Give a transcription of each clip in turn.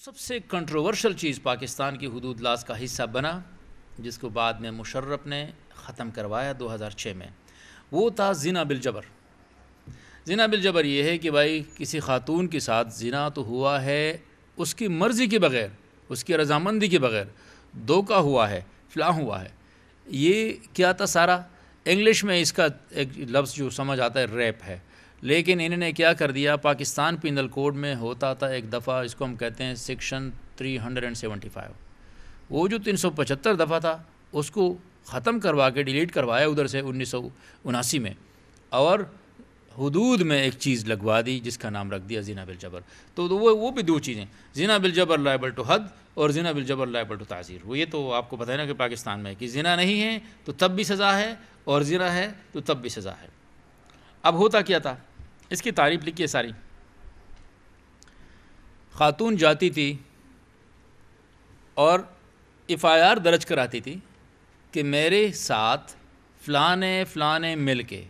سب سے کنٹروورشل چیز پاکستان کی حدود لاز کا حصہ بنا، جس کو بعد میں مشرف نے ختم کروایا 2006 میں، وہ تھا زنا بالجبر۔ زنا بالجبر یہ ہے کہ بھائی کسی خاتون کے ساتھ زنا تو ہوا ہے اس کی مرضی کے بغیر، اس کی رضامندی کے بغیر، دھوکہ ہوا ہے، فلاں ہوا ہے۔ یہ کیا تھا سارا؟ انگلش میں اس کا ایک لفظ جو سمجھ آتا ہے ریپ ہے، لیکن انہوں نے کیا کر دیا، پاکستان پینل کوڈ میں ہوتا تھا ایک دفعہ، اس کو ہم کہتے ہیں سیکشن 375، وہ جو 375 دفعہ تھا اس کو ختم کروا کے ڈیلیٹ کروایا ادھر سے 1979 میں، اور حدود میں ایک چیز لگوا دی جس کا نام رکھ دیا زنا بالجبر۔ تو وہ بھی دو چیزیں، زنا بالجبر لائبل ٹو حد اور زنا بالجبر لائبل ٹو تعزیر۔ وہ یہ تو آپ کو پتہ ہے نا کہ پاکستان میں کہ زنا نہیں ہے تو تب بھی سزا ہے، اور زنا ہے تو تب بھی سزا ہے۔ اب ہوتا کیا تھا، اس کی تعریف لکھیے ساری۔ خاتون جاتی تھی اور ایف آئی آر درج کراتی تھی کہ میرے ساتھ فلانے مل کے،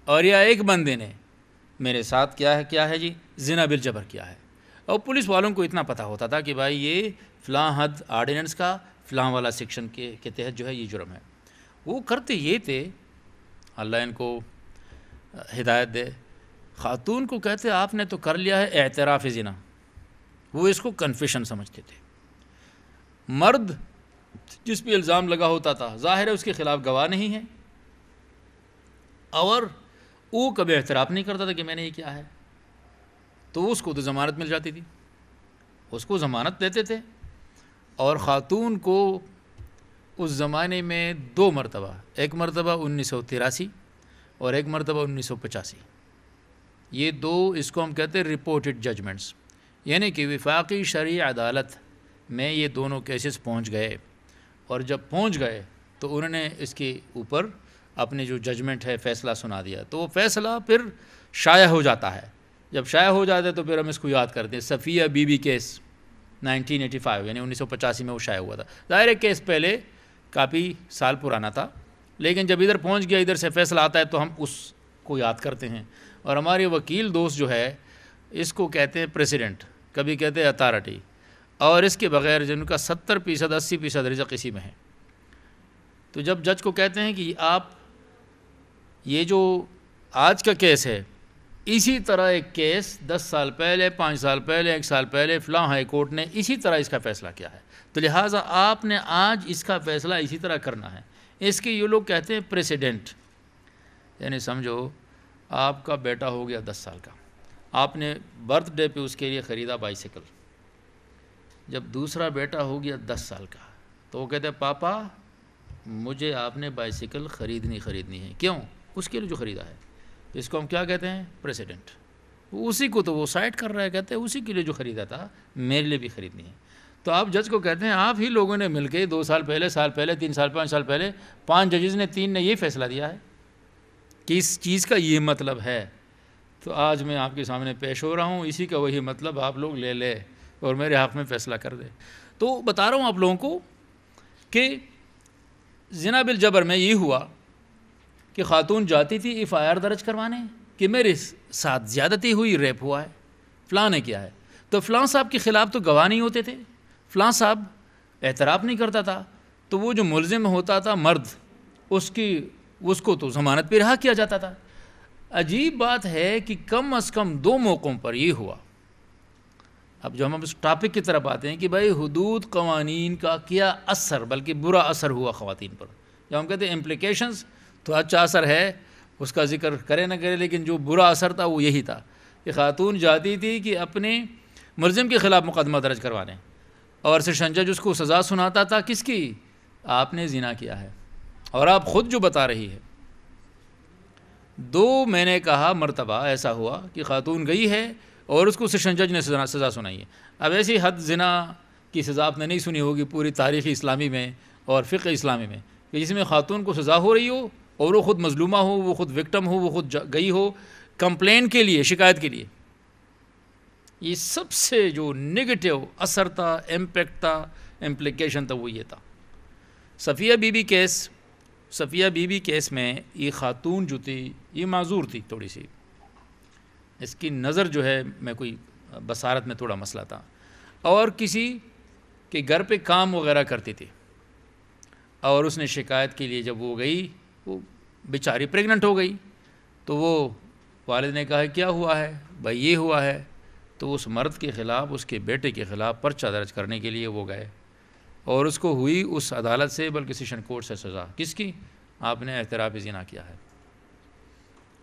اور یا ایک بندے نے میرے ساتھ کیا ہے جی، زنا بالجبر کیا ہے۔ اور پولیس والوں کو اتنا پتہ ہوتا تھا کہ بھائی یہ فلاں حد آرڈیننس کا فلاں والا سیکشن کے تحت جو ہے یہ جرم ہے۔ وہ کرتے یہ تھے، اللہ ان کو ہدایت دے، خاتون کو کہتے آپ نے تو کر لیا ہے اعتراف زنا، وہ اس کو کنفیشن سمجھتے تھے۔ مرد جس پہ الزام لگا ہوتا تھا ظاہر ہے اس کے خلاف گواہ نہیں ہے، اور وہ کبھی اعتراف نہیں کرتا تھا کہ میں نے یہ کیا ہے، تو اس کو تو ضمانت مل جاتی تھی، اس کو ضمانت دیتے تھے۔ اور خاتون کو اس زمانے میں 2 مرتبہ، ایک مرتبہ 1983 اور ایک مرتبہ 1985، یہ 2 اس کو ہم کہتے ہیں رپورٹڈ ججمنٹس، یعنی کہ وفاقی شرعی عدالت میں یہ دونوں کیسز پہنچ گئے، اور جب پہنچ گئے تو انہوں نے اس کے اوپر اپنے جو ججمنٹ ہے فیصلہ سنا دیا، تو وہ فیصلہ پھر شائع ہو جاتا ہے۔ جب شائع ہو جاتا ہے تو پھر ہم اس کو یاد کرتے ہیں، صفیہ بی بی کیس 1985 یعنی 1985 میں وہ شائع ہوا تھا۔ ظاہر ہے کیس پہلے کافی سال پرانا تھا، لیکن جب ادھر پہنچ گیا، ادھر سے فیصلہ آتا ہے تو ہم اس کو یاد کرتے ہیں۔ اور ہمارے وکیل دوست جو ہے اس کو کہتے ہیں پریسیڈنٹ، کبھی کہتے ہیں اتھارٹی، اور اس کے بغیر جن کا 70% 80% رزق اسی میں ہے۔ تو جب جج کو کہتے ہیں کہ آپ یہ جو آج کا کیس ہے، اسی طرح ایک کیس 10 سال پہلے، 5 سال پہلے، 1 سال پہلے فلاں ہائی کورٹ نے اسی طرح اس کا فیصلہ کیا ہے، تو لہٰذا آپ نے آج اس کا فیصلہ اسی طرح کرنا ہے۔ اس کے یہ لوگ کہتے ہیں پریسیڈنٹ، یعنی سمجھو آپ کا بیٹا ہو گیا 10 سال کا، آپ نے برتھ ڈے پہ اس کے لیے خریدا بائیسیکل، جب دوسرا بیٹا ہو گیا 10 سال کا تو وہ کہتے ہیں پاپا مجھے آپ نے بائیسیکل خریدنی ہے، کیوں؟ اس کے لیے جو خریدا ہے۔ اس کو ہم کیا کہتے ہیں؟ پریسیڈنٹ۔ اسی کو تو وہ سائٹ کر رہا ہے، کہتے ہیں اسی کے لیے جو خریدا تھا میرے لیے بھی خریدنی ہے۔ تو آپ جج کو کہتے ہیں آپ ہی لوگوں نے مل کے 2 سال پہلے، سال پہلے، 3 سال، 5 سال پہلے 5 ججز نے 3 نے یہ فیصلہ دیا ہے کہ اس چیز کا یہ مطلب ہے، تو آج میں آپ کے سامنے پیش ہو رہا ہوں، اسی کا وہی مطلب آپ لوگ لے اور میرے حق میں فیصلہ کر دے۔ تو بتا رہا ہوں آپ لوگوں کو کہ زنا بالجبر میں یہ ہوا کہ خاتون جاتی تھی ایف آئی آر درج کروانے کہ میرے ساتھ زیادتی ہوئی، ریپ ہوا ہے، فلاں نے کیا ہے، تو فلاں صاحب کے خلاف تو گواہ نہیں ہوتے تھے، فلاں صاحب اعتراف نہیں کرتا تھا، تو وہ جو ملزم ہوتا تھا مرد، اس کو تو ضمانت پہ رہا کیا جاتا تھا۔ عجیب بات ہے کہ کم از کم 2 موقعوں پر یہ ہوا۔ اب جو ہم اس ٹاپک کی طرف آتے ہیں کہ بھائی حدود قوانین کا کیا اثر، بلکہ برا اثر ہوا خواتین پر، جب ہم کہتے ہیں امپلیکیشنز تو اچھا اثر ہے، اس کا ذکر کرے نہ کرے، لیکن جو برا اثر تھا وہ یہی تھا کہ خاتون جاتی تھی کہ اپنے ملزم کے خلاف مقدمہ درج کروانے، اور سیشن جج اس کو سزا سناتا تھا، کس کی؟ آپ نے زنا کیا ہے، اور آپ خود جو بتا رہی ہے 2 میں نے کہا مرتبہ ایسا ہوا کہ خاتون گئی ہے اور اس کو سیشن جج نے سزا سنائی ہے۔ اب ایسی حد زنا کی سزا آپ نے نہیں سنی ہوگی پوری تاریخ اسلامی میں اور فقہ اسلامی میں، کہ جس میں خاتون کو سزا ہو رہی ہو اور وہ خود مظلومہ ہو، وہ خود وکٹم ہو، وہ خود گئی ہو کمپلین کے لیے، شکایت کے لیے۔ یہ سب سے جو نگیٹو اثر تھا، امپیکٹ تھا، امپلیکیشن تھا، وہ یہ تھا۔ صفیہ بی بی کیس میں یہ خاتون جو تھی یہ معذور تھی تھوڑی سی، اس کی نظر جو ہے میں کوئی بصارت میں تھوڑا مسئلہ تھا۔ اور کسی کے گھر پہ کام وغیرہ کرتی تھی، اور اس نے شکایت کے لیے جب وہ گئی، وہ بیچاری پریگننٹ ہو گئی، تو وہ والد نے کہا کیا ہوا ہے بھائی، یہ ہوا ہے، تو اس مرد کے خلاف، اس کے بیٹے کے خلاف پرچہ درج کرنے کے لیے وہ گئے، اور اس کو ہوئی اس عدالت سے بلکہ سیشن کورٹ سے سزا، کس کی؟ آپ نے اعتراف زنا کیا ہے،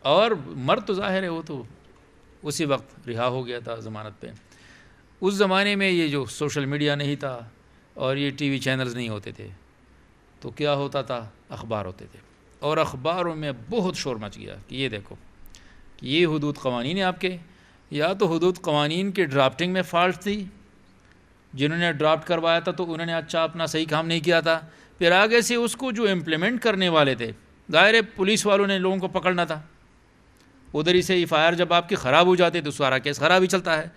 اور مرد تو ظاہر ہے وہ تو اسی وقت رہا ہو گیا تھا ضمانت پہ۔ اس زمانے میں یہ جو سوشل میڈیا نہیں تھا اور یہ ٹی وی چینلز نہیں ہوتے تھے، تو کیا ہوتا تھا؟ اخبار ہوتے تھے، اور اخباروں میں بہت شور مچ گیا کہ یہ دیکھو کہ یہ حدود قوانین ہیں آپ کے، یا تو حدود قوانین کے ڈرافٹنگ میں فالٹ تھی، جنہوں نے ڈرافٹ کروایا تھا تو انہوں نے اچھا اپنا صحیح کام نہیں کیا تھا، پھر آگے سے اس کو جو امپلیمنٹ کرنے والے تھے، ظاہر ہے پولیس والوں نے لوگوں کو پکڑنا تھا، ادھر ہی سے ایف آئی آر جب آپ کی خراب ہو جاتی تو سارا کیس خراب ہی چلتا ہے،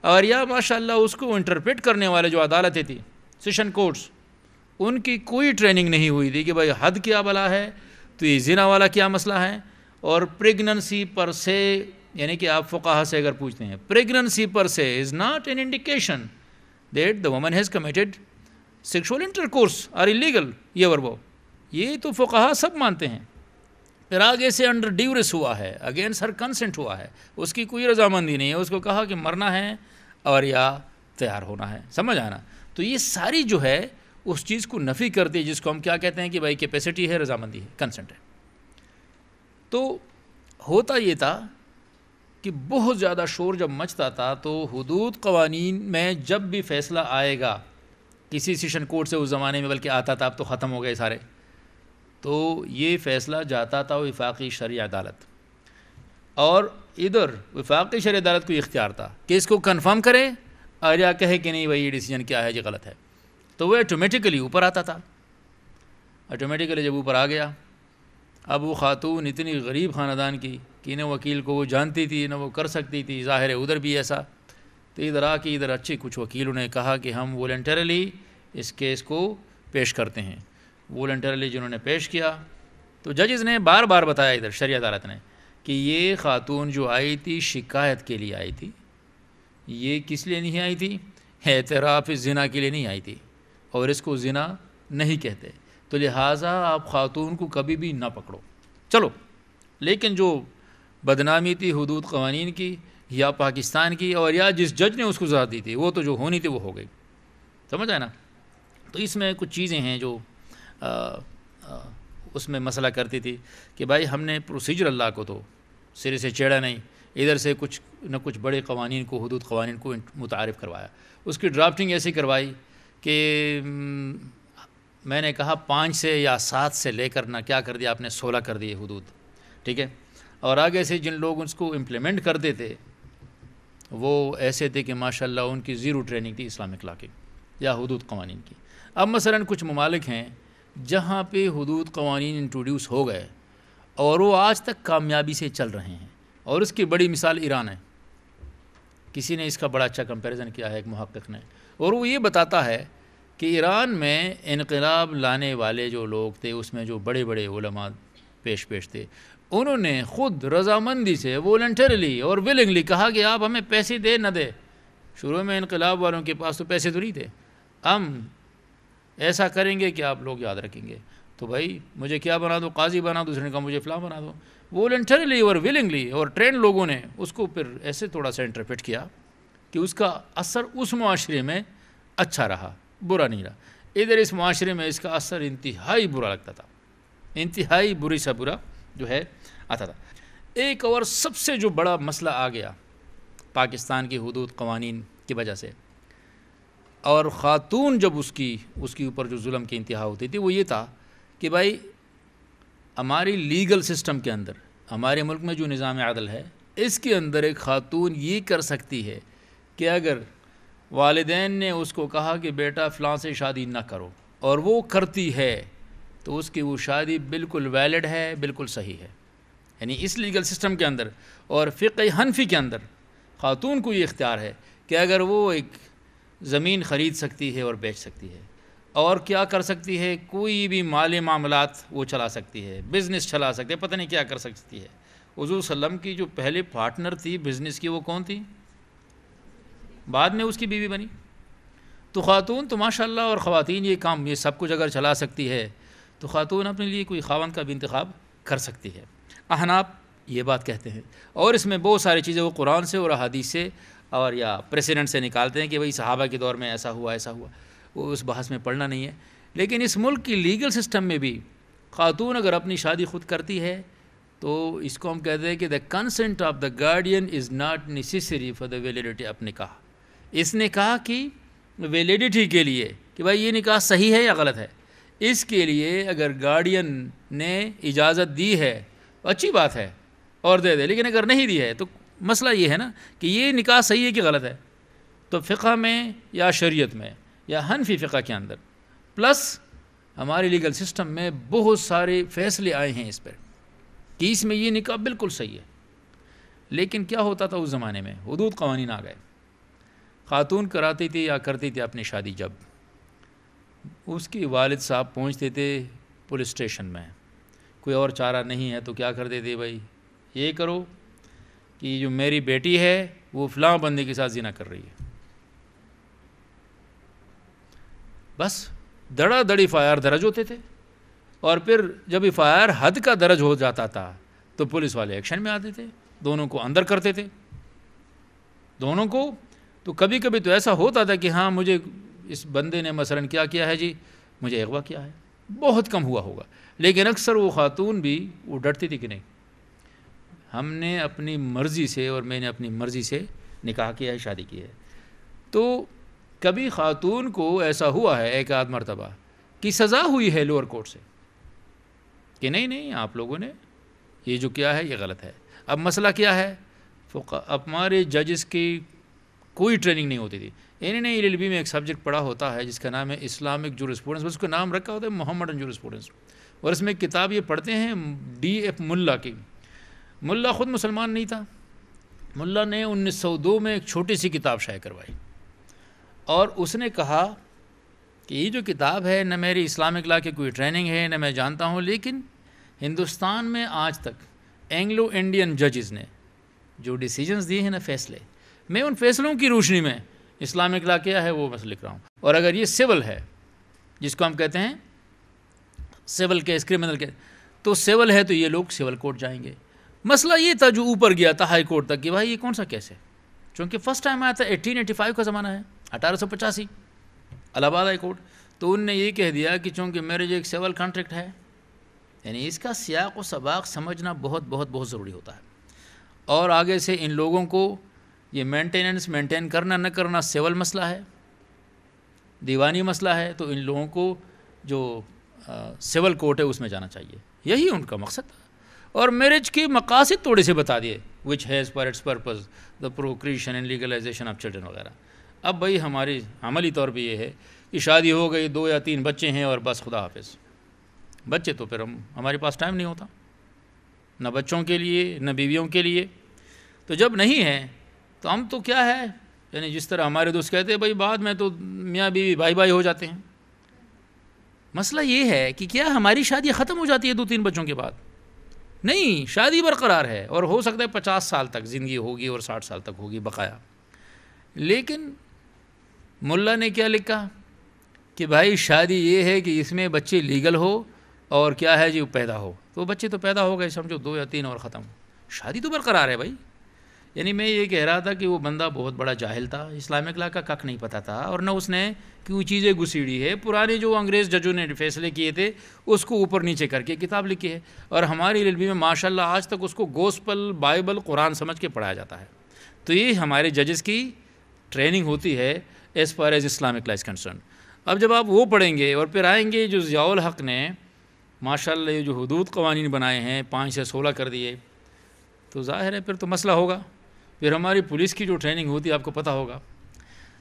اور یا ماشاءاللہ اس کو انٹرپریٹ کرنے والے جو عدالتیں تھیں، سیشن کورٹس، ان کی کوئی ٹریننگ نہیں ہوئی تھی کہ بھائی حد کیا بلا ہے، تو یہ زنا والا کیا مسئلہ ہے، اور پریگننسی پر سے، یعنی کہ آپ فقہا سے اگر پوچھتے ہیں، پریگننسی پر سے is not an indication that the woman has committed sexual intercourse اور الیگل، یہ اور وہ، یہ تو فقہا سب مانتے ہیں۔ پھر آگے سے انڈر ڈیورس ہوا ہے، اگینسٹ ہر کنسنٹ ہوا ہے، اس کی کوئی رضامندی نہیں ہے، اس کو کہا کہ مرنا ہے اور یا تیار ہونا ہے، سمجھ آنا؟ تو یہ ساری جو ہے اس چیز کو نفی کرتی ہے جس کو ہم کیا کہتے ہیں کہ بھائی کیپیسٹی ہے، رضامندی ہے، کنسنٹ ہے۔ تو ہوتا یہ تھا کہ بہت زیادہ شور جب مچتا تھا تو حدود قوانین میں جب بھی فیصلہ آئے گا کسی سیشن کورٹ سے، اس زمانے میں بلکہ آتا تھا، اب تو ختم ہو گئے سارے، تو یہ فیصلہ جاتا تھا وفاقی شرعی عدالت، اور ادھر وفاقی شرعی عدالت کو اختیار تھا کہ اس کو کنفرم کرے اور یا کہے کہ نہیں بھائی یہ ڈیسیجن کیا ہے، یہ غلط ہے، تو وہ آٹومیٹیکلی اوپر آتا تھا۔ آٹومیٹیکلی جب اوپر آ گیا، اب وہ خاتون اتنی غریب خاندان کی کہ نہ وکیل کو وہ جانتی تھی نہ وہ کر سکتی تھی، ظاہر ہے ادھر بھی ایسا، تو ادھر آ کے ادھر اچھے کچھ وکیلوں نے کہا کہ ہم والنٹرلی اس کیس کو پیش کرتے ہیں۔ والنٹرلی جنہوں نے پیش کیا تو ججز نے بار بار بتایا ادھر شرعی عدالت نے کہ یہ خاتون جو آئی تھی شکایت کے لیے آئی تھی، یہ کس لیے نہیں آئی تھی؟ اعتراف زنا کے لیے نہیں آئی تھی، اور اس کو زنا نہیں کہتے، تو لہٰذا آپ خاتون کو کبھی بھی نہ پکڑو، چلو۔ لیکن جو بدنامی تھی حدود قوانین کی یا پاکستان کی، اور یا جس جج نے اس کو سزا دی تھی، وہ تو جو ہونی تھی وہ ہو گئی، سمجھ آئے نا؟ تو اس میں کچھ چیزیں ہیں جو اس میں مسئلہ کرتی تھی کہ بھائی ہم نے پروسیجر اللہ کو تو سرے سے چھیڑا نہیں، ادھر سے کچھ نہ کچھ بڑے قوانین کو، حدود قوانین کو متعارف کروایا، اس کی ڈرافٹنگ ایسی کروائی کہ میں نے کہا 5 سے یا 7 سے لے کر نہ کیا کر دیا آپ نے 16 کر دیے حدود، ٹھیک ہے، اور آگے سے جن لوگ اس کو امپلیمنٹ کرتے تھے وہ ایسے تھے کہ ماشاءاللہ ان کی زیرو ٹریننگ تھی اسلامک لا کی یا حدود قوانین کی۔ اب مثلا کچھ ممالک ہیں جہاں پہ حدود قوانین انٹروڈیوس ہو گئے اور وہ آج تک کامیابی سے چل رہے ہیں، اور اس کی بڑی مثال ایران ہے۔ کسی نے اس کا بڑا اچھا کمپیریزن کیا ہے، ایک محقق نے، اور وہ یہ بتاتا ہے کہ ایران میں انقلاب لانے والے جو لوگ تھے اس میں جو بڑے بڑے علماء پیش تھے، انہوں نے خود رضامندی سے والنٹرلی اور ولنگلی کہا کہ آپ ہمیں پیسے دے نہ دے۔ شروع میں انقلاب والوں کے پاس تو پیسے تو نہیں تھے، ہم ایسا کریں گے کہ آپ لوگ یاد رکھیں گے، تو بھائی مجھے کیا بنا دو، قاضی بنا دو، دوسرے نے کہا مجھے فلاں بنا دو، والنٹرلی اور ولنگلی، اور ٹرین لوگوں نے اس کو پھر ایسے تھوڑا سا انٹرپریٹ کیا کہ اس کا اثر اس معاشرے میں اچھا رہا، برا نہیں رہا۔ ادھر اس معاشرے میں اس کا اثر انتہائی برا لگتا تھا، انتہائی بری سا برا جو ہے آتا تھا۔ ایک اور سب سے جو بڑا مسئلہ آ گیا پاکستان کی حدود قوانین کی وجہ سے، اور خاتون جب اس کی اوپر جو ظلم کی انتہا ہوتی تھی، وہ یہ تھا کہ بھائی ہماری لیگل سسٹم کے اندر، ہمارے ملک میں جو نظام عدل ہے، اس کے اندر ایک خاتون یہ کر سکتی ہے کہ اگر والدین نے اس کو کہا کہ بیٹا فلاں سے شادی نہ کرو اور وہ کرتی ہے تو اس کی وہ شادی بالکل ویلڈ ہے، بالکل صحیح ہے، یعنی اس لیگل سسٹم کے اندر اور فقہ حنفی کے اندر خاتون کو یہ اختیار ہے کہ اگر وہ ایک زمین خرید سکتی ہے اور بیچ سکتی ہے، اور کیا کر سکتی ہے، کوئی بھی مالی معاملات وہ چلا سکتی ہے، بزنس چلا سکتی ہے، پتہ نہیں کیا کر سکتی ہے۔ حضور صلی اللہ علیہ وسلم کی جو پہلے پارٹنر تھی بزنس کی وہ کون تھی؟ بعد میں اس کی بیوی بنی، تو خاتون تو ماشاءاللہ، اور خواتین یہ کام یہ سب کچھ اگر چلا سکتی ہے تو خاتون اپنے لیے کوئی خاوند کا بھی انتخاب کر سکتی ہے۔ احناف یہ بات کہتے ہیں، اور اس میں بہت ساری چیزیں وہ قرآن سے اور احادیث سے اور یا پریسیڈنٹ سے نکالتے ہیں کہ بھئی صحابہ کے دور میں ایسا ہوا ایسا ہوا، وہ اس بحث میں پڑھنا نہیں ہے۔ لیکن اس ملک کی لیگل سسٹم میں بھی خاتون اگر اپنی شادی خود کرتی ہے تو اس کو ہم کہتے ہیں کہ the consent of the guardian is not necessary for the validity of نکاح۔ اس نکاح کی ویلیڈیٹی کے لیے کہ بھائی یہ نکاح صحیح ہے یا غلط ہے، اس کے لیے اگر گارڈین نے اجازت دی ہے اچھی بات ہے اور دے دے، لیکن اگر نہیں دی ہے تو مسئلہ یہ ہے نا کہ یہ نکاح صحیح ہے کہ غلط ہے۔ تو فقہ میں یا شریعت میں یا حنفی فقہ کے اندر پلس ہمارے لیگل سسٹم میں بہت سارے فیصلے آئے ہیں اس پر کہ اس میں یہ نکاح بالکل صحیح ہے۔ لیکن کیا ہوتا تھا اس زمانے میں؟ حدود قوانین آ گئے، خاتون کراتی تھی یا کرتی تھی اپنی شادی، جب اس کے والد صاحب پہنچتے تھے پولیس اسٹیشن میں، کوئی اور چارہ نہیں ہے تو کیا کرتے تھے، بھائی یہ کرو کہ جو میری بیٹی ہے وہ فلاں بندے کے ساتھ زنا کر رہی ہے، بس دڑا دڑی FIR درج ہوتے تھے، اور پھر جب FIR حد کا درج ہو جاتا تھا تو پولیس والے ایکشن میں آتے تھے، دونوں کو اندر کرتے تھے، دونوں کو۔ تو کبھی کبھی تو ایسا ہوتا تھا کہ ہاں مجھے اس بندے نے مثلاً کیا کیا ہے جی، مجھے اغوا کیا ہے، بہت کم ہوا ہوگا، لیکن اکثر وہ خاتون بھی وہ ڈرتی تھی کہ نہیں ہم نے اپنی مرضی سے اور میں نے اپنی مرضی سے نکاح کیا ہے، شادی کی ہے۔ تو کبھی خاتون کو ایسا ہوا ہے ایک آدھ مرتبہ کہ سزا ہوئی ہے لوور کورٹ سے کہ نہیں آپ لوگوں نے یہ جو کیا ہے یہ غلط ہے۔ اب مسئلہ کیا ہے؟ اب ہمارے ججز کی کوئی ٹریننگ نہیں ہوتی تھی، انہوں نے LLB میں ایک سبجیکٹ پڑھا ہوتا ہے جس کا نام ہے اسلامک جورسپروڈنس، بس اس کا نام رکھا ہوتا ہے محمدن جورسپروڈنس، اور اس میں ایک کتاب یہ پڑھتے ہیں DF ملا کی۔ ملا خود مسلمان نہیں تھا، ملا نے 1902 میں ایک چھوٹی سی کتاب شائع کروائی، اور اس نے کہا کہ یہ جو کتاب ہے نہ میری اسلامک لا کی کوئی ٹریننگ ہے نہ میں جانتا ہوں، لیکن ہندوستان میں آج تک اینگلو انڈین ججز نے جو ڈیسیجنز دیے ہیں نا، فیصلے، میں ان فیصلوں کی روشنی میں اسلامک لا کیا ہے وہ بس لکھ رہا ہوں۔ اور اگر یہ سول ہے جس کو ہم کہتے ہیں سول کیس، کرمنل کیس، تو سول ہے تو یہ لوگ سول کورٹ جائیں گے۔ مسئلہ یہ تھا جو اوپر گیا تھا ہائی کورٹ تک کہ بھائی یہ کون سا کیس ہے، چونکہ فرسٹ ٹائم آیا تھا 1885 کا زمانہ ہے، 1885 الہ آباد ہائی کورٹ، تو ان نے یہ کہہ دیا کہ چونکہ میرج ایک سول کانٹریکٹ ہے، یعنی اس کا سیاق و سباق سمجھنا بہت بہت بہت ضروری ہوتا ہے، اور آگے سے ان لوگوں کو یہ مینٹین کرنا نہ کرنا سول مسئلہ ہے، دیوانی مسئلہ ہے، تو ان لوگوں کو جو سول کورٹ ہے اس میں جانا چاہیے، یہی ان کا مقصد تھا۔ اور میرج کے مقاصد تھوڑے سے بتا دیے، which has for its purpose the procreation and legalization of children وغیرہ۔ اب بھائی ہماری عملی طور پہ یہ ہے کہ شادی ہو گئی، 2 یا 3 بچے ہیں اور بس خدا حافظ، بچے تو پھر ہمارے پاس ٹائم نہیں ہوتا نہ بچوں کے لیے نہ بیویوں کے لیے، تو جب نہیں ہے تو ہم تو کیا ہے، یعنی جس طرح ہمارے دوست کہتے ہیں بھائی بعد میں تو میاں بیوی بھائی ہو جاتے ہیں۔ مسئلہ یہ ہے کہ کیا ہماری شادی ختم ہو جاتی ہے 2-3 بچوں کے بعد؟ نہیں، شادی برقرار ہے، اور ہو سکتا ہے 50 سال تک زندگی ہوگی اور 60 سال تک ہوگی بقایا۔ لیکن ملا نے کیا لکھا کہ بھائی شادی یہ ہے کہ اس میں بچے لیگل ہو اور کیا ہے جی پیدا ہو، تو بچے تو پیدا ہو گئے، سمجھو 2 یا 3 اور ختم، شادی تو برقرار ہے بھائی۔ یعنی میں یہ کہہ رہا تھا کہ وہ بندہ بہت بڑا جاہل تھا، اسلامک لا کا کک نہیں پتہ تھا، اور نہ اس نے کوئی چیزیں گسیڑی ہے، پرانے جو انگریز ججوں نے فیصلے کیے تھے اس کو اوپر نیچے کر کے کتاب لکھی ہے، اور ہماری LLB میں ماشاءاللہ آج تک اس کو گوسپل، بائبل، قرآن سمجھ کے پڑھایا جاتا ہے۔ تو یہ ہمارے ججز کی ٹریننگ ہوتی ہے as far as Islamic law is concern. اب جب آپ وہ پڑھیں گے اور پھر آئیں گے جو ضیاء الحق نے ماشاءاللہ یہ جو حدود قوانین بنائے ہیں 5 سے 16 کر دیے، تو ظاہر ہے پھر تو مسئلہ ہوگا۔ پھر ہماری پولیس کی جو ٹریننگ ہوتی ہے آپ کو پتہ ہوگا،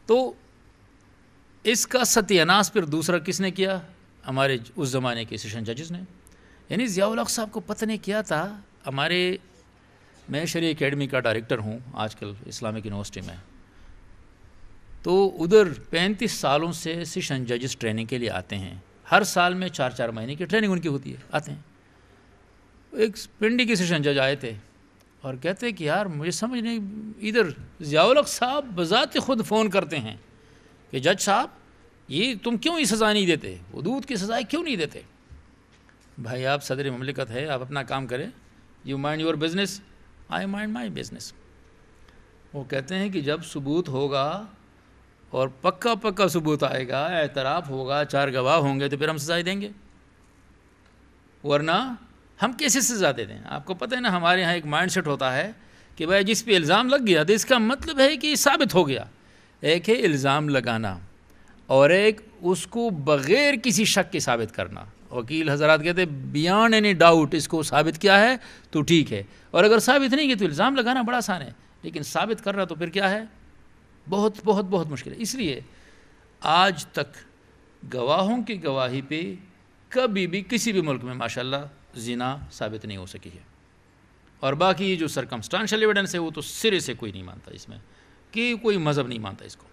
تو اس کا ستیہ ناش پھر دوسرا کس نے کیا؟ ہمارے اس زمانے کے سیشن ججز نے، یعنی ضیاء الحق صاحب کو پتہ نہیں کیا تھا۔ میں شرعی اکیڈمی کا ڈائریکٹر ہوں آج کل اسلامک یونیورسٹی میں، تو ادھر 35 سالوں سے سیشن ججز ٹریننگ کے لیے آتے ہیں، ہر سال میں 4 مہینے کی ٹریننگ ان کی ہوتی ہے، آتے ہیں۔ ایک پنڈی کے سیشن جج آئے تھے اور کہتے ہیں کہ یار مجھے سمجھ نہیں، ادھر ضیاء الحق صاحب بذات خود فون کرتے ہیں کہ جج صاحب یہ تم کیوں یہ سزا نہیں دیتے، حدود کی سزائیں کیوں نہیں دیتے؟ بھائی آپ صدر مملکت ہے، آپ اپنا کام کریں، you mind your business, I mind my business. وہ کہتے ہیں کہ جب ثبوت ہوگا اور پکا ثبوت آئے گا، اعتراف ہوگا، 4 گواہ ہوں گے، تو پھر ہم سزائیں دیں گے، ورنہ ہم کیسے سزا دے دیں؟ آپ کو پتہ ہے نا، ہمارے یہاں ایک مائنڈ سیٹ ہوتا ہے کہ بھائی جس پہ الزام لگ گیا تو اس کا مطلب ہے کہ یہ ثابت ہو گیا۔ ایک ہے الزام لگانا اور ایک اس کو بغیر کسی شک کے ثابت کرنا۔ وکیل حضرات کہتے ہیں بیانڈ اینی ڈاؤٹ، اس کو ثابت کیا ہے تو ٹھیک ہے، اور اگر ثابت نہیں کیا تو الزام لگانا بڑا آسان ہے، لیکن ثابت کرنا تو پھر کیا ہے، بہت بہت بہت مشکل ہے۔ اس لیے آج تک گواہوں کی گواہی پہ کبھی بھی کسی بھی ملک میں ماشاءاللہ زنا ثابت نہیں ہو سکی ہے، اور باقی جو سرکمسٹانشل ایویڈنس ہے وہ تو سرے سے کوئی نہیں مانتا اس میں، کہ کوئی مذہب نہیں مانتا اس کو،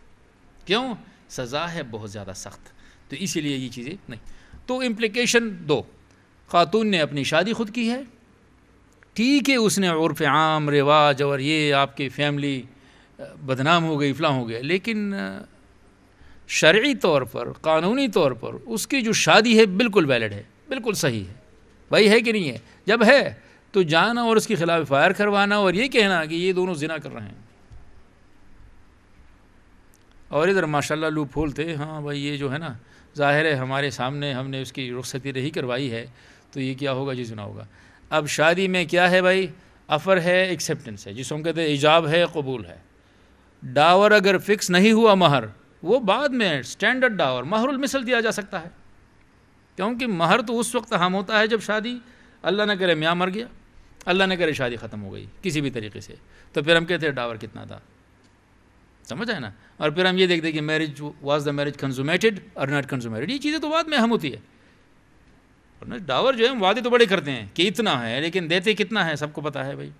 کیوں؟ سزا ہے بہت زیادہ سخت، تو اسی لیے یہ چیزیں نہیں۔ تو امپلیکیشن 2، خاتون نے اپنی شادی خود کی ہے، ٹھیک ہے، اس نے عرف عام، رواج اور یہ آپ کی فیملی بدنام ہو گئی، فلاں ہو گیا، لیکن شرعی طور پر، قانونی طور پر اس کی جو شادی ہے بالکل ویلڈ ہے، بالکل صحیح ہے، بھائی ہے کہ نہیں ہے؟ جب ہے تو جانا اور اس کے خلاف فائر کروانا اور یہ کہنا کہ یہ دونوں زنا کر رہے ہیں، اور ادھر ماشاءاللہ لوپ پھول تھے، ہاں بھائی یہ جو ہے نا ظاہر ہے ہمارے سامنے ہم نے اس کی رخصتی نہیں کروائی ہے تو یہ کیا ہوگا، جی زنا ہوگا۔ اب شادی میں کیا ہے بھائی، افر ہے، ایکسیپٹنس ہے، جس کو ہم کہتے ہیں ایجاب ہے، قبول ہے۔ ڈاور اگر فکس نہیں ہوا مہر، وہ بعد میں سٹینڈرڈ ڈاور مہر المثل دیا جا سکتا ہے، کیونکہ مہر تو اس وقت ہم ہوتا ہے جب شادی اللہ نہ کرے میاں مر گیا، اللہ نہ کرے شادی ختم ہو گئی کسی بھی طریقے سے، تو پھر ہم کہتے ہیں ڈاور کتنا تھا، سمجھ آئے نا؟ اور پھر ہم یہ دیکھتے ہیں کہ میرج واز دا میرج کنزومیٹڈ اور ناٹ کنزومیٹڈ، یہ چیزیں تو بعد میں اہم ہوتی ہے۔ ڈاور جو ہے ہم وعدے تو بڑے کرتے ہیں کہ اتنا ہے، لیکن دیتے کتنا ہے سب کو پتہ ہے بھائی،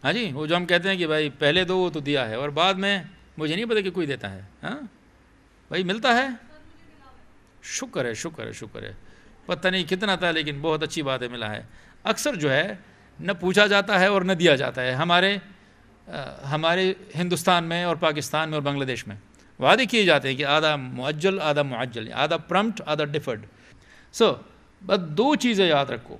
ہاں جی، وہ جو ہم کہتے ہیں کہ بھائی پہلے دو وہ تو دیا ہے، اور بعد میں مجھے نہیں پتہ کہ کوئی دیتا ہے، ہاں بھائی ملتا ہے، شکر ہے شکر ہے شکر ہے، پتہ نہیں کتنا تھا لیکن بہت اچھی بات ہے ملا ہے۔ اکثر جو ہے نہ پوچھا جاتا ہے اور نہ دیا جاتا ہے، ہمارے ہندوستان میں اور پاکستان میں اور بنگلہ دیش میں وعدے کیے جاتے ہیں کہ آدھا مؤجل آدھا معجل، آدھا پرمپٹ آدھا ڈیفرڈ۔ بس 2 چیزیں یاد رکھو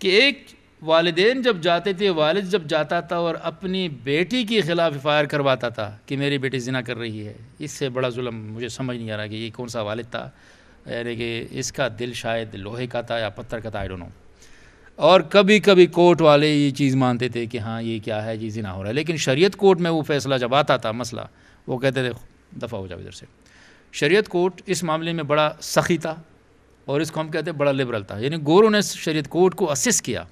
کہ ایک والدین جب جاتے تھے، والد جب جاتا تھا اور اپنی بیٹی کے خلاف فائر کرواتا تھا کہ میری بیٹی زنا کر رہی ہے، اس سے بڑا ظلم مجھے سمجھ نہیں آ رہا کہ یہ کون سا والد تھا، یعنی کہ اس کا دل شاید لوہے کا تھا یا پتھر کا تھا، آئی ڈونٹ نو۔ اور کبھی کبھی کورٹ والے یہ چیز مانتے تھے کہ ہاں یہ کیا ہے جی زنا ہو رہا ہے، لیکن شریعت کورٹ میں وہ فیصلہ جب آتا تھا مسئلہ، وہ کہتے تھے دفع ہو جاؤ ادھر سے۔ شریعت کورٹ اس معاملے میں بڑا سخی تھا، اور اس کو ہم کہتے ہیں بڑا لبرل تھا، یعنی گوروں نے شریعت کورٹ کو اسسٹ کیا،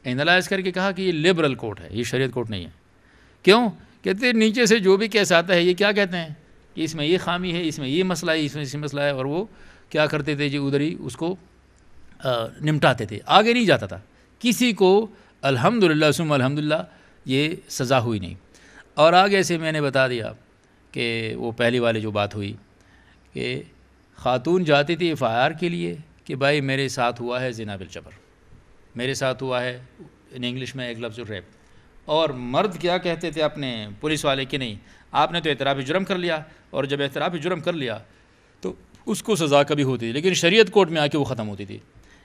اینالائز کر کے کہا کہ یہ لبرل کورٹ ہے، یہ شریعت کورٹ نہیں ہے۔ کیوں؟ کہتے ہیں نیچے سے جو بھی کیس آتا ہے یہ کیا کہتے ہیں کہ اس میں یہ خامی ہے، اس میں یہ مسئلہ ہے، اس میں یہ مسئلہ ہے، اور وہ کیا کرتے تھے جی ادھر ہی اس کو نمٹاتے تھے، آگے نہیں جاتا تھا کسی کو۔ الحمدللہ ثم الحمدللہ یہ سزا ہوئی نہیں۔ اور آگے سے میں نے بتا دیا کہ وہ پہلی والی جو بات ہوئی کہ خاتون جاتی تھی FIR کے لیے کہ بھائی میرے ساتھ ہوا ہے زنا بالجبر، میرے ساتھ ہوا ہے، ان انگلش میں ایک لفظ ریپ، اور مرد کیا کہتے تھے اپنے پولیس والے کہ نہیں آپ نے تو اعتراف جرم کر لیا، اور جب اعتراف جرم کر لیا تو اس کو سزا کبھی ہوتی تھی، لیکن شریعت کورٹ میں آ کے وہ ختم ہوتی تھی۔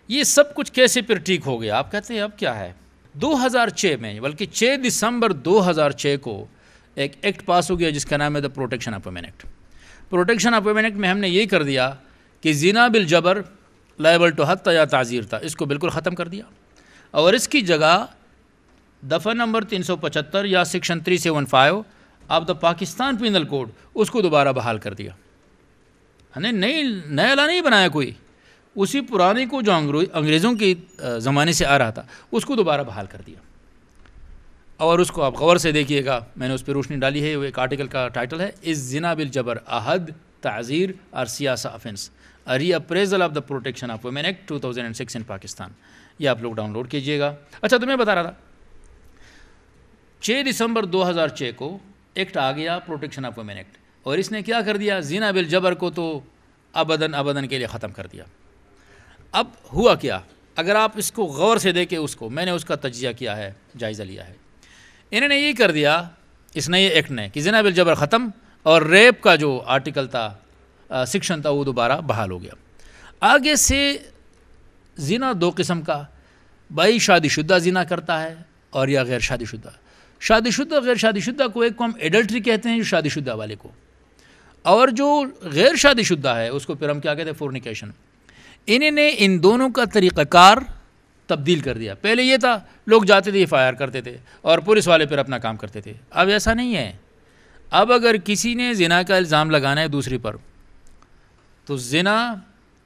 یہ سب کچھ کیسے پھر ٹھیک ہو گیا؟ آپ کہتے ہیں اب کیا ہے؟ 2006 میں، بلکہ 6 دسمبر 2006 کو ایک ایکٹ پاس ہو گیا جس کا نام ہے دا protection of women act. Protection of women act میں ہم نے یہ کر دیا کہ زنا بالجبر لائبل ٹو حد یا تعزیر تھا، اس کو بالکل ختم کر دیا، اور اس کی جگہ دفعہ نمبر 375 یا section 375 of the Pakistan penal code اس کو دوبارہ بحال کر دیا۔ نیا لا نہیں بنایا کوئی، اسی پرانے کو جو انگریزوں کے زمانے سے آ رہا تھا اس کو دوبارہ بحال کر دیا۔ اور اس کو آپ غور سے دیکھیے گا، میں نے اس پہ روشنی ڈالی ہے، وہ ایک آرٹیکل کا ٹائٹل ہے از زنا بالجبر احد تعزیر اور سیاسہ offence reappraisal of the protection of women act 2006 in Pakistan. یہ آپ لوگ ڈاؤن لوڈ کیجیے گا۔ اچھا تو میں بتا رہا تھا 6 دسمبر 2006 کو ایکٹ آ گیا پروٹیکشن آف ویمن ایکٹ، اور اس نے کیا کر دیا؟ زنا بالجبر کو تو ابداً کے لیے ختم کر دیا۔ اب ہوا کیا؟ اگر آپ اس کو غور سے دیکھیں، اس کو میں نے اس کا تجزیہ کیا ہے، جائزہ لیا ہے، انہوں نے یہ کر دیا اس نئے ایکٹ نے کہ زنا بالجبر ختم، اور ریپ کا جو آرٹیکل تھا سیکشن تھا وہ دوبارہ بحال ہو گیا. آگے سے زنا دو قسم کا، بھائی شادی شدہ زنا کرتا ہے اور یا غیر شادی شدہ. شادی شدہ غیر شادی شدہ کو ایک کو ہم ایڈلٹری کہتے ہیں جو شادی شدہ والے کو، اور جو غیر شادی شدہ ہے اس کو پھر ہم کیا کہتے ہیں فورنیکیشن. انہیں نے ان دونوں کا طریقہ کار تبدیل کر دیا. پہلے یہ تھا لوگ جاتے تھے FIR کرتے تھے اور پولیس والے پھر اپنا کام کرتے تھے. اب ایسا نہیں ہے. اب اگر کسی نے زنا کا الزام لگانا ہے دوسری پر تو زنا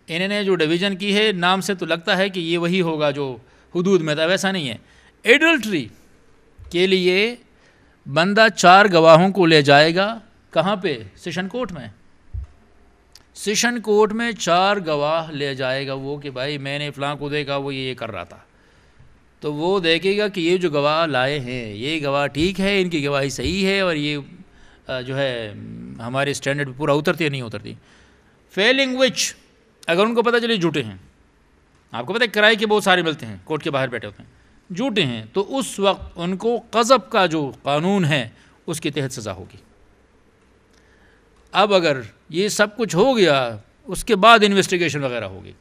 انہوں نے جو ڈویژن کی ہے نام سے تو لگتا ہے کہ یہ وہی ہوگا جو حدود میں تھا، ویسا نہیں ہے. ایڈلٹری کے لیے بندہ 4 گواہوں کو لے جائے گا. کہاں پہ؟ سیشن کورٹ میں. سیشن کورٹ میں 4 گواہ لے جائے گا وہ کہ بھائی میں نے فلاں کو دیکھا وہ یہ کر رہا تھا. تو وہ دیکھے گا کہ یہ جو گواہ لائے ہیں یہ گواہ ٹھیک ہے، ان کی گواہی صحیح ہے اور یہ جو ہے ہمارے اسٹینڈرڈ پہ پورا اترتی ہے نہیں اترتی. فیلنگ وچ اگر ان کو پتہ چلے جھوٹے ہیں، آپ کو پتہ ہے کرائے کے بہت سارے ملتے ہیں کورٹ کے باہر بیٹھے ہوتے ہیں، جھوٹے ہیں، تو اس وقت ان کو قذف کا جو قانون ہے اس کے تحت سزا ہوگی. اب اگر یہ سب کچھ ہو گیا اس کے بعد انویسٹیگیشن وغیرہ ہوگی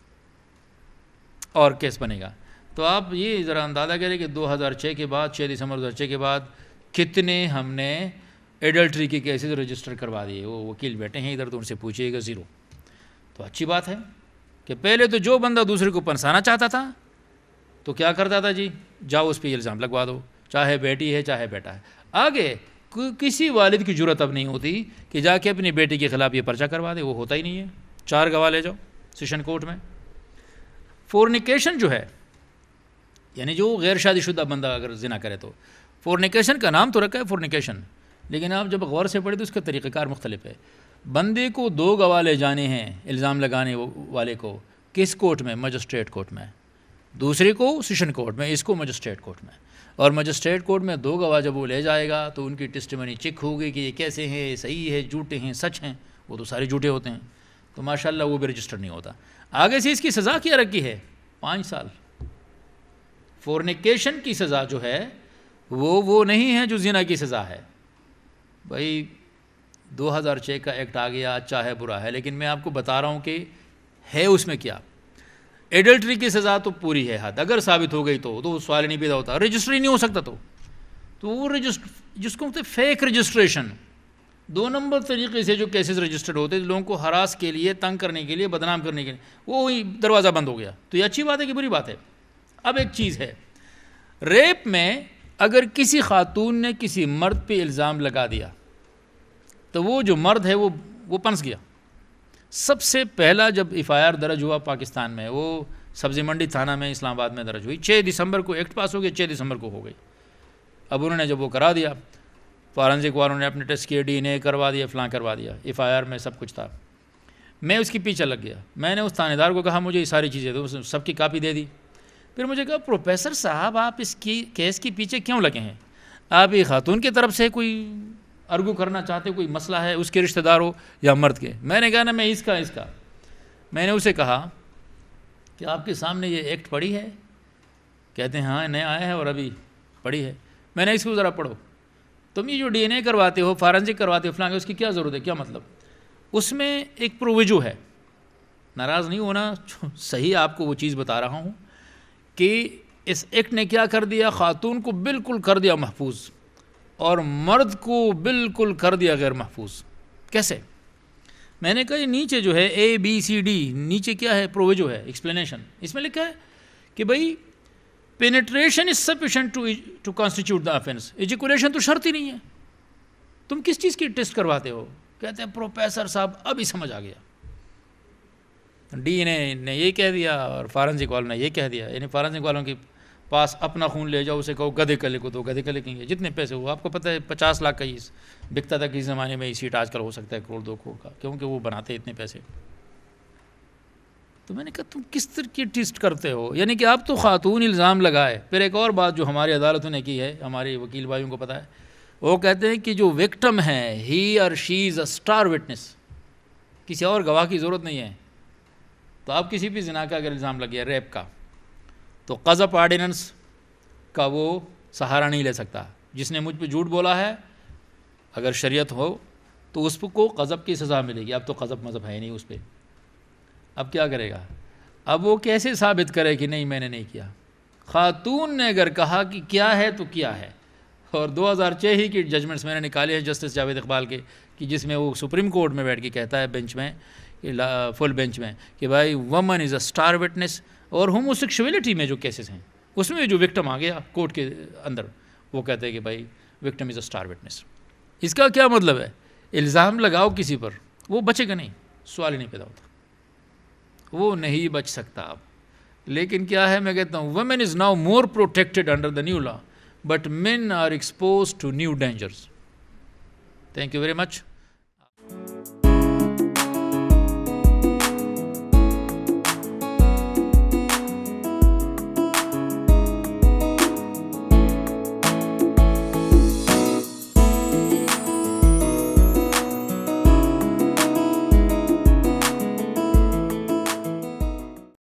اور کیس بنے گا. تو آپ یہ ذرا اندازہ کریں کہ 2006 کے بعد 6 دسمبر 2006 کے بعد کتنے ہم نے ایڈلٹری کے کیسز رجسٹر کروا دیے. وہ وکیل بیٹھے ہیں ادھر تو ان سے پوچھیے گا 0. تو اچھی بات ہے کہ پہلے تو جو بندہ دوسرے کو پنسانا چاہتا تھا تو کیا کرتا تھا جی جاؤ اس پہ الزام لگوا دو، چاہے بیٹی ہے چاہے بیٹا ہے. آگے کسی والد کی جرت اب نہیں ہوتی کہ جا کے اپنی بیٹی کے خلاف یہ پرچہ کروا دے، وہ ہوتا ہی نہیں ہے. 4 گواہ لے جاؤ سیشن کورٹ میں. فورنیکیشن جو ہے یعنی جو غیر شادی شدہ بندہ اگر زنا کرے تو فورنیکیشن کا نام تو رکھا ہے فورنیکیشن، لیکن آپ جب غور سے پڑھیں تو اس کا طریقہ کار مختلف ہے. بندے کو 2 گواہ لے جانے ہیں الزام لگانے والے کو کس کورٹ میں؟ مجسٹریٹ کورٹ میں. دوسرے کو سیشن کورٹ میں، اس کو مجسٹریٹ کورٹ میں. اور مجسٹریٹ کورٹ میں 2 گواہ جب وہ لے جائے گا تو ان کی ٹیسٹیمنی چیک ہوگی کہ یہ کیسے ہیں، صحیح ہے، جھوٹے ہیں، سچ ہیں. وہ تو سارے جھوٹے ہوتے ہیں تو ماشاءاللہ وہ بھی رجسٹر نہیں ہوتا. آگے سے اس کی سزا کیا رکھی ہے؟ 5 سال. فورنیکیشن کی سزا جو ہے وہ نہیں ہے جو زنا کی سزا ہے. بھائی 2006 کا ایکٹ آ گیا، اچھا ہے برا ہے، لیکن میں آپ کو بتا رہا ہوں کہ ہے اس میں کیا. ایڈلٹری کی سزا تو پوری ہے حد، اگر ثابت ہو گئی تو سوال نہیں پیدا ہوتا. رجسٹر ہی نہیں ہو سکتا تو وہ جس کو فیک رجسٹریشن 2 نمبر طریقے سے جو کیسز رجسٹرڈ ہوتے ہیں لوگوں کو ہراس کے لیے، تنگ کرنے کے لیے، بدنام کرنے کے لیے، وہی دروازہ بند ہو گیا. تو یہ اچھی بات ہے کہ بری بات ہے؟ اب ایک چیز ہے، ریپ میں اگر کسی خاتون نے کسی مرد پہ الزام لگا دیا تو وہ جو مرد ہے وہ پنس گیا. سب سے پہلا جب FIR درج ہوا پاکستان میں وہ سبزی منڈی تھانہ میں اسلام آباد میں درج ہوئی. 6 دسمبر کو ایکٹ پاس ہو گیا، 6 دسمبر کو ہو گئی. اب انہوں نے جب وہ کرا دیا، فارنزک والوں نے اپنے ٹیسٹ کیے، DNA کروا دیا، فلاں کروا دیا، FIR میں سب کچھ تھا. میں اس کے پیچھے لگ گیا. میں نے اس تھانے دار کو کہا مجھے یہ ساری چیزیں دو، سب کی کاپی دے دی. پھر مجھے کہا پروفیسر صاحب آپ اس کی کیس کے پیچھے کیوں لگے ہیں؟ آپ یہ خاتون کی طرف سے کوئی ارگو کرنا چاہتے، کوئی مسئلہ ہے، اس کے رشتہ دار ہو یا مرد کے؟ میں نے کہا نا میں اس کا میں نے اسے کہا کہ آپ کے سامنے یہ ایکٹ پڑھی ہے؟ کہتے ہیں ہاں نیا آیا ہے اور ابھی پڑھی ہے. میں نے اس کو ذرا پڑھو. تم یہ جو DNA کرواتے ہو، فارنزک کرواتے ہو، فلاں اس کی کیا ضرورت ہے، کیا مطلب؟ اس میں ایک پروویجو ہے، ناراض نہیں ہونا، صحیح آپ کو وہ چیز بتا رہا ہوں کہ اس ایکٹ نے کیا کر دیا، خاتون کو بالکل کر دیا محفوظ اور مرد کو بالکل کر دیا غیر محفوظ. کیسے؟ میں نے کہا یہ نیچے جو ہے ABCD نیچے کیا ہے، پروویجو ہے، ایکسپلینیشن. اس میں لکھا ہے کہ بھائی penetration is sufficient to constitute the offense. ایجیکولیشن تو شرط ہی نہیں ہے. تم کس چیز کی ٹیسٹ کرواتے ہو؟ کہتے ہیں پروفیسر صاحب ابھی سمجھ آ گیا، DNA نے یہ کہہ دیا اور فارنزک والوں نے یہ کہہ دیا. یعنی فارنزک والوں کے پاس اپنا خون لے جاؤ، اسے کہو گدھے کا لکھو تو گدھے کا لکھیں گے. جتنے پیسے ہو، آپ کو پتہ ہے 50 لاکھ کا یہ بکتا تھا کسی زمانے میں، یہ سیٹ آج کل ہو سکتا ہے 1 کروڑ 2 کروڑ کا، کیونکہ وہ بناتے اتنے پیسے. تو میں نے کہا تم کس طرح کی ٹیسٹ کرتے ہو؟ یعنی کہ اب تو خاتون الزام لگائے. پھر ایک اور بات جو ہماری عدالتوں نے کی ہے، ہمارے وکیل بھائیوں کو پتہ ہے، وہ کہتے ہیں کہ جو وکٹم ہے ہی اور شی از اے اسٹار وٹنس، کسی اور گواہ کی ضرورت نہیں ہے. تو آپ کسی بھی زنا کا اگر الزام لگ گیا، ریپ کا، تو قذف آرڈیننس کا وہ سہارا نہیں لے سکتا. جس نے مجھ پہ جھوٹ بولا ہے، اگر شریعت ہو تو اس کو قذف کی سزا ملے گی. اب تو قذف مذہب ہے نہیں اس پہ. اب کیا کرے گا؟ اب وہ کیسے ثابت کرے کہ نہیں میں نے نہیں کیا؟ خاتون نے اگر کہا کہ کیا ہے تو کیا ہے. اور 2006 ہی کی ججمنٹس میں نے نکالے ہیں جسٹس جاوید اقبال کے، کہ جس میں وہ سپریم کورٹ میں بیٹھ کے کہتا ہے بینچ میں، فل بینچ میں، کہ بھائی woman is a star witness. اور ہومو سیکشولیٹی میں جو کیسز ہیں اس میں جو وکٹم آ گیا کورٹ کے اندر، وہ کہتے ہیں کہ بھائی victim is a star witness. اس کا کیا مطلب ہے؟ الزام لگاؤ کسی پر، وہ بچے گا نہیں، سوال ہی نہیں پیدا ہوتا، وہ نہیں بچ سکتا. اب لیکن کیا ہے، میں کہتا ہوں women is now more protected under the new law, but men are expose to new dangers. Thank you very much.